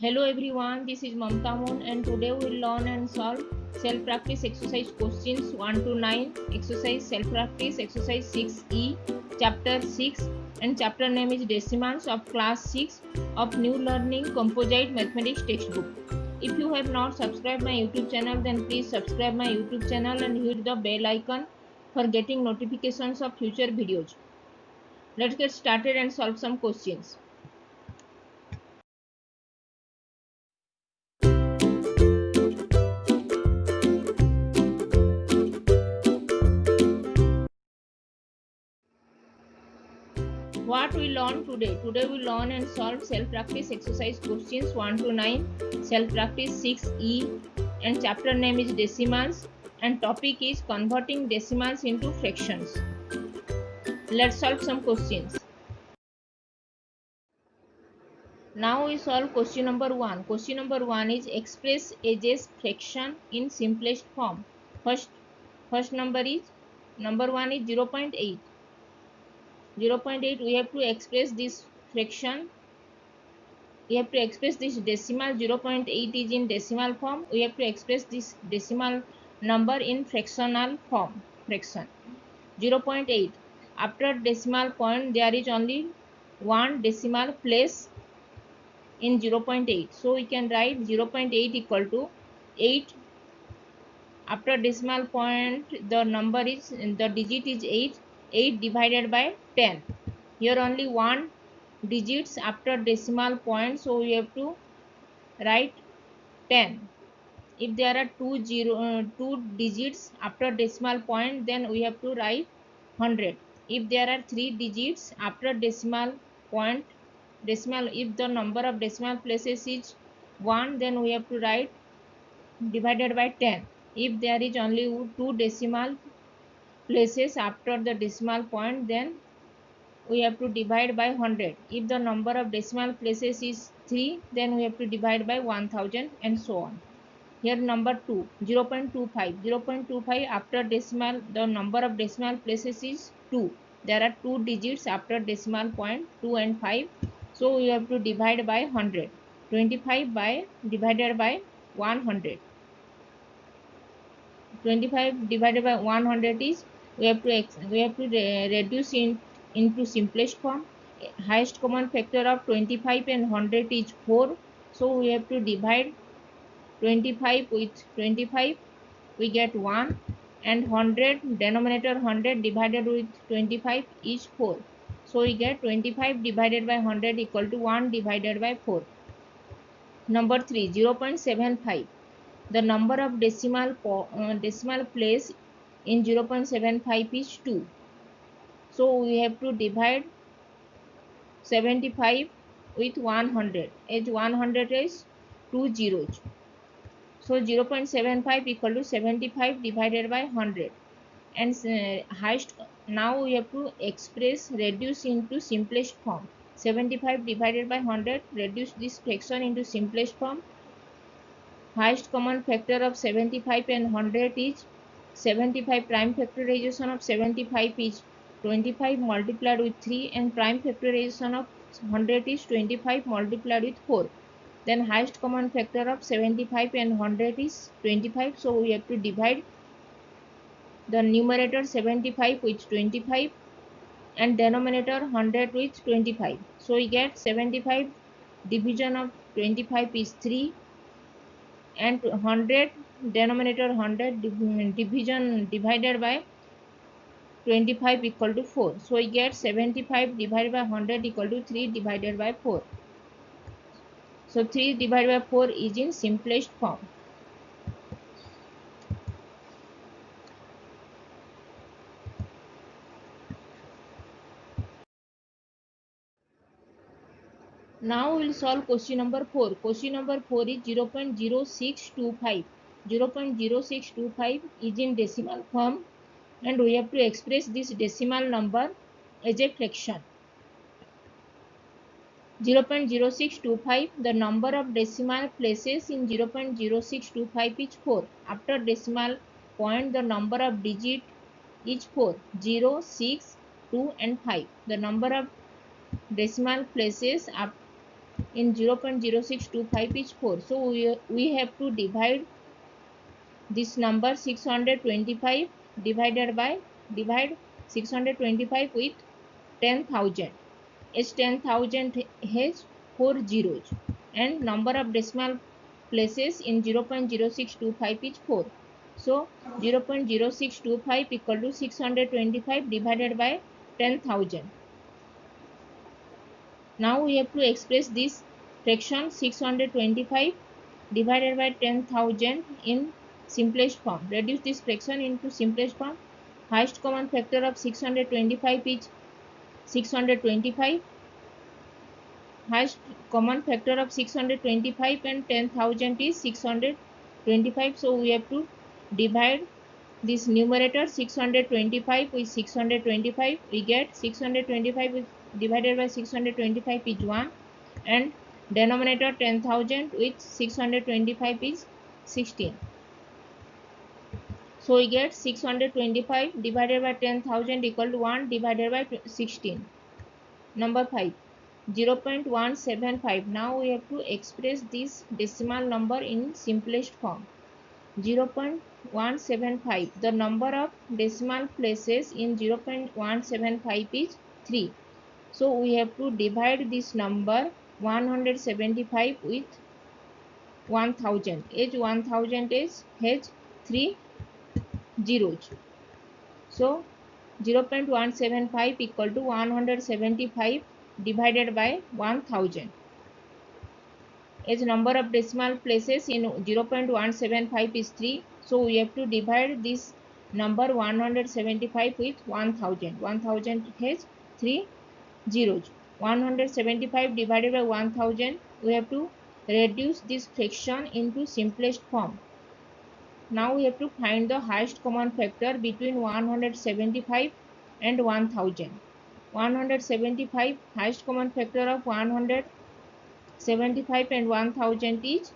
Hello everyone, this is Mamta Moon and today we will learn and solve self-practice exercise questions 1 to 9, exercise self-practice exercise 6E, chapter 6 and chapter name is Decimals of class 6 of New Learning Composite Mathematics textbook. If you have not subscribed my YouTube channel then please subscribe my YouTube channel and hit the bell icon for getting notifications of future videos. Let's get started and solve some questions. What we learn today? Today we learn and solve self-practice exercise questions 1 to 9, self-practice 6E and chapter name is decimals and topic is converting decimals into fractions. Let's solve some questions. Now we solve question number 1. Question number 1 is express ages fraction in simplest form. First number is number 1 is 0.8. 0.8 we have to express this fraction. We have to express this decimal 0.8 is in decimal form. We have to express this decimal number in fractional form. Fraction 0.8. After decimal point there is only one decimal place in 0.8. So we can write 0.8 equal to 8. After decimal point the digit is 8. 8 divided by 10. Here only one digits after decimal point, so we have to write 10. If there are two digits after decimal point, then we have to write 100. If there are three digits after decimal point, if the number of decimal places is 1, then we have to write divided by 10. If there is only two decimal places after the decimal point, then we have to divide by 100. If the number of decimal places is 3, then we have to divide by 1000 and so on. Here number 2, 0.25. 0.25 after decimal, the number of decimal places is 2. There are two digits after decimal point, 2 and 5. So we have to divide by 100. 25 by divided by 100. 25 divided by 100 is we have to reduce into simplest form. Highest common factor of 25 and 100 is 4. So we have to divide 25 with 25, we get 1 and 100 denominator 100 divided with 25 is 4. So we get 25 divided by 100 equal to 1 divided by 4. Number 3, 0.75. The number of decimal place in 0.75 is 2. So we have to divide 75 with 100 as 100 is 2 zeros. So 0.75 equal to 75 divided by 100 and highest. Now we have to reduce into simplest form. 75 divided by 100, reduce this fraction into simplest form. Highest common factor of 75 and 100 is 75. Prime factorization of 75 is 25 multiplied with 3 and prime factorization of 100 is 25 multiplied with 4. Then highest common factor of 75 and 100 is 25. So we have to divide the numerator 75 with 25 and denominator 100 with 25. So we get 75 division of 25 is 3 and 100 denominator 100 division divided by 25 equal to 4. So we get 75 divided by 100 equal to 3 divided by 4. So 3 divided by 4 is in simplest form. Now we will solve question number 4. Question number 4 is 0.0625. 0.0625 is in decimal form and we have to express this decimal number as a fraction. 0.0625, the number of decimal places in 0.0625 is 4. After decimal point, the number of digit is 4. 0, 6, 2 and 5. The number of decimal places in 0.0625 is 4. So we have to divide this number 625 divide 625 with 10,000. As 10,000 has 4 zeros and number of decimal places in 0.0625 is 4. So 0.0625 equal to 625 divided by 10,000. Now we have to express this fraction 625 divided by 10,000 in simplest form. Reduce this fraction into simplest form. Highest common factor of 625 is 625. Highest common factor of 625 and 10,000 is 625. So we have to divide this numerator 625 with 625. We get 625 divided by 625 is 1, and denominator 10,000 with 625 is 16. So we get 625 divided by 10,000 equal to 1 divided by 16. Number 5, 0.175. Now we have to express this decimal number in simplest form. 0.175. The number of decimal places in 0.175 is 3. So we have to divide this number 175 with 1000. As 1000 has 3 zeros. So 0.175 equal to 175 divided by 1000. As number of decimal places in 0.175 is 3, so we have to divide this number 175 with 1000. 1000 has 3 zeros. 175 divided by 1000, we have to reduce this fraction into simplest form. Now we have to find the highest common factor between 175 and 1000. 175, highest common factor of 175 and 1000 is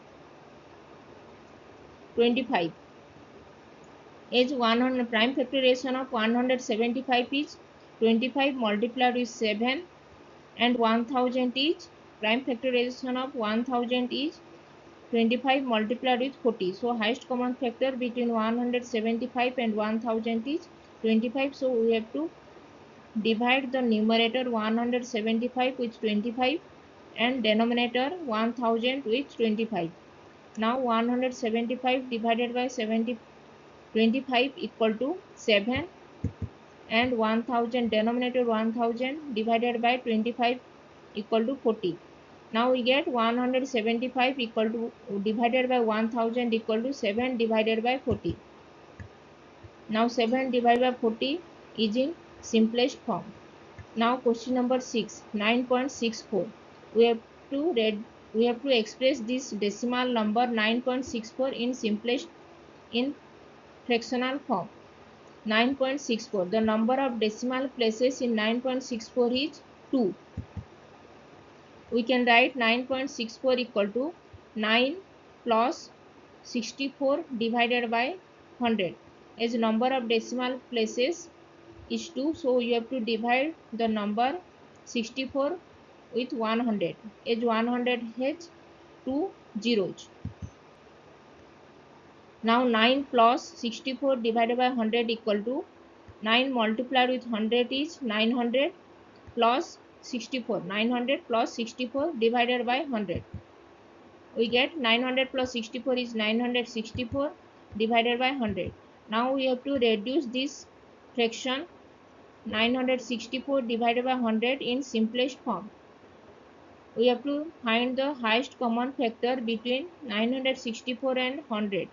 25. As 100, prime factorization of 175 is 25 multiplied with 7, and 1000 is prime factorization of 1000 is 25 multiplied with 40. So highest common factor between 175 and 1000 is 25. So we have to divide the numerator 175 with 25 and denominator 1000 with 25. Now 175 divided by 25 equal to 7, and 1000 denominator 1000 divided by 25 equal to 40. Now we get 175 equal to divided by 1000 equal to 7 divided by 40. Now 7 divided by 40 is in simplest form. Now question number 6, 9.64. We have to express this decimal number 9.64 in simplest in fractional form. 9.64. The number of decimal places in 9.64 is 2. We can write 9.64 equal to 9 plus 64 divided by 100. As number of decimal places is 2, so you have to divide the number 64 with 100. As 100 has 2 zeros. Now 9 plus 64 divided by 100 equal to 9 multiplied with 100 is 900 plus 64. 900 plus 64 divided by 100. We get 900 plus 64 is 964 divided by 100. Now we have to reduce this fraction 964 divided by 100 in simplest form. We have to find the highest common factor between 964 and 100.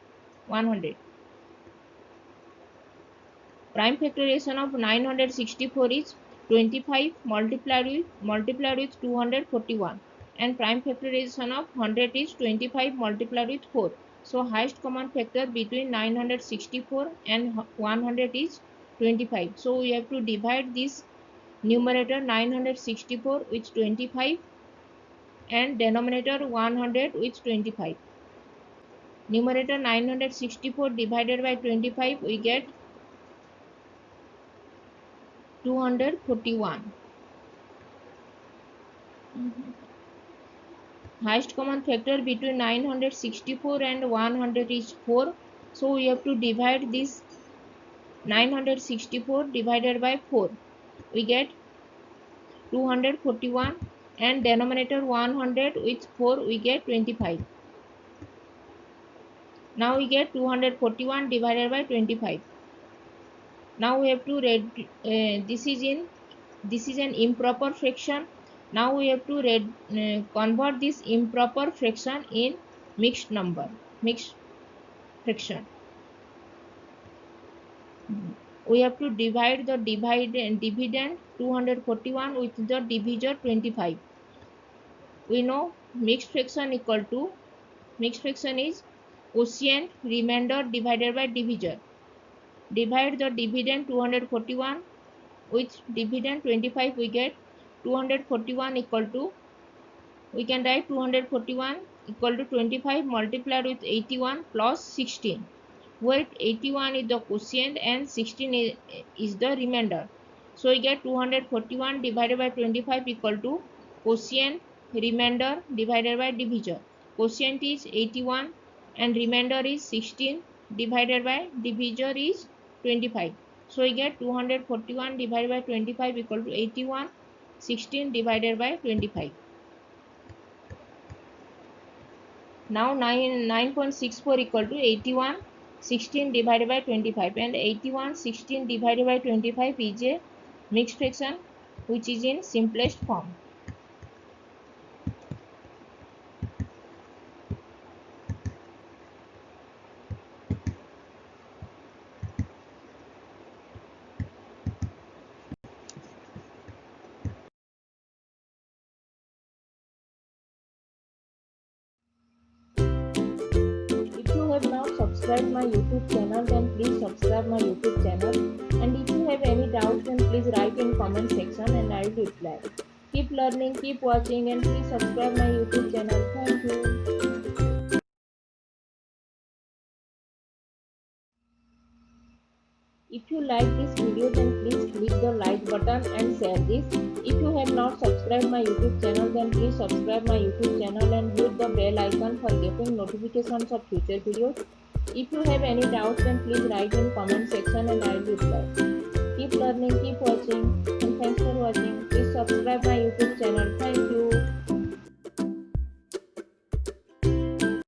Prime factorization of 964 is 25 multiplied with 241, and prime factorization of 100 is 25 multiplied with 4. So highest common factor between 964 and 100 is 25. So we have to divide this numerator 964 with 25 and denominator 100 with 25. Numerator 964 divided by 25, we get 241. Highest common factor between 964 and 100 is 4. So we have to divide this 964 divided by 4. We get 241, and denominator 100 with 4 we get 25. Now we get 241 divided by 25. Now we have to read this is an improper fraction. Now we have to convert this improper fraction in mixed fraction. We have to divide the dividend 241 with the divisor 25. We know mixed fraction is quotient remainder divided by divisor. Divide the dividend 241 with dividend 25, we get 241 equal to, we can write 241 equal to 25 multiplied with 81 plus 16, where 81 is the quotient and 16 is the remainder. So we get 241 divided by 25 equal to quotient remainder divided by divisor. Quotient is 81 and remainder is 16 divided by divisor is 25. So we get 241 divided by 25 equal to 81, 16 divided by 25. Now 9.64 equal to 81, 16 divided by 25, and 81, 16 divided by 25 is a mixed fraction which is in simplest form. If you have not subscribed my YouTube channel, then please subscribe my YouTube channel, and if you have any doubts, then please write in comment section and I will reply. Keep learning, keep watching, and please subscribe my YouTube channel. Thank you. If you like this video, then please click the like button and share this. If you have not subscribed my YouTube channel, then please subscribe my YouTube channel and hit the bell icon for getting notifications of future videos. If you have any doubts, then please write in comment section and I will reply. Keep learning, keep watching, and thanks for watching. Please subscribe my YouTube channel. Thank you.